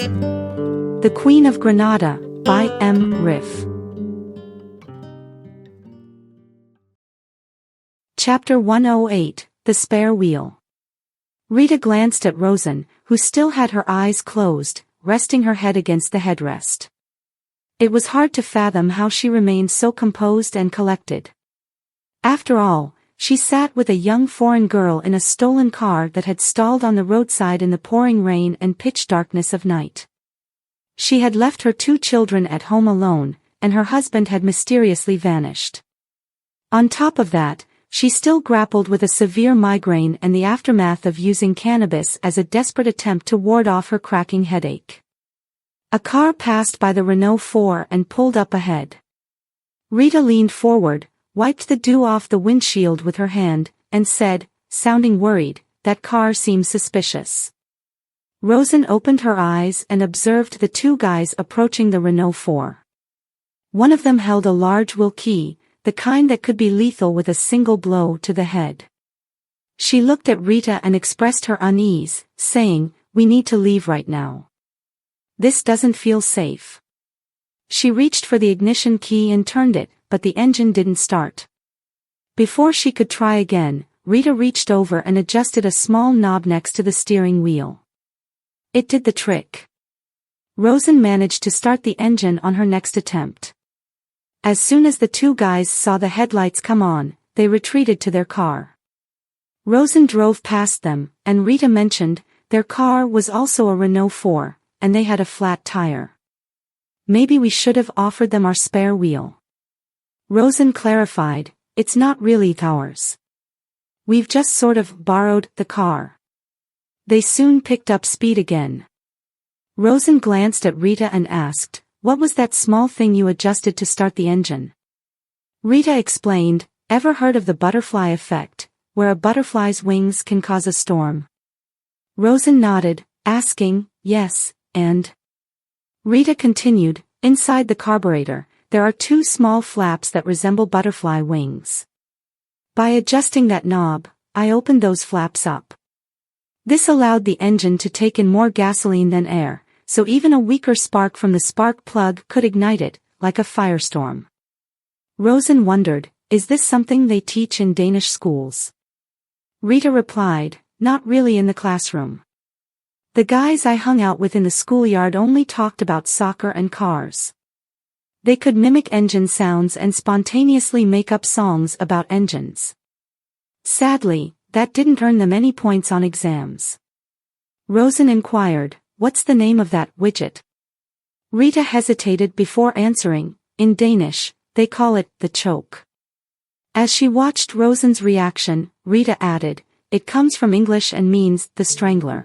The Queen of Granada, by M. Riff. Chapter 108, The Spare Wheel. Rita glanced at Rosen, who still had her eyes closed, resting her head against the headrest. It was hard to fathom how she remained so composed and collected. After all, she sat with a young foreign girl in a stolen car that had stalled on the roadside in the pouring rain and pitch darkness of night. She had left her 2 children at home alone, and her husband had mysteriously vanished. On top of that, she still grappled with a severe migraine and the aftermath of using cannabis as a desperate attempt to ward off her cracking headache. A car passed by the Renault 4 and pulled up ahead. Rita leaned forward, wiped the dew off the windshield with her hand, and said, sounding worried, "That car seems suspicious." Rosen opened her eyes and observed the 2 guys approaching the Renault 4. One of them held a large wheel key, the kind that could be lethal with a single blow to the head. She looked at Rita and expressed her unease, saying, "We need to leave right now. This doesn't feel safe." She reached for the ignition key and turned it, but the engine didn't start. Before she could try again, Rita reached over and adjusted a small knob next to the steering wheel. It did the trick. Rosen managed to start the engine on her next attempt. As soon as the 2 guys saw the headlights come on, they retreated to their car. Rosen drove past them, and Rita mentioned, their car was also a Renault 4, and they had a flat tire. "Maybe we should have offered them our spare wheel." Rosen clarified, "It's not really ours. We've just sort of borrowed the car." They soon picked up speed again. Rosen glanced at Rita and asked, "What was that small thing you adjusted to start the engine?" Rita explained, "Ever heard of the butterfly effect, where a butterfly's wings can cause a storm?" Rosen nodded, asking, "Yes, and?" Rita continued, "Inside the carburetor, there are 2 small flaps that resemble butterfly wings. By adjusting that knob, I opened those flaps up. This allowed the engine to take in more gasoline than air, so even a weaker spark from the spark plug could ignite it, like a firestorm." Rosen wondered, "Is this something they teach in Danish schools?" Rita replied, "Not really in the classroom. The guys I hung out with in the schoolyard only talked about soccer and cars. They could mimic engine sounds and spontaneously make up songs about engines. Sadly, that didn't earn them any points on exams." Rosen inquired, "What's the name of that widget?" Rita hesitated before answering, "In Danish, they call it the choke." As she watched Rosen's reaction, Rita added, "It comes from English and means the strangler."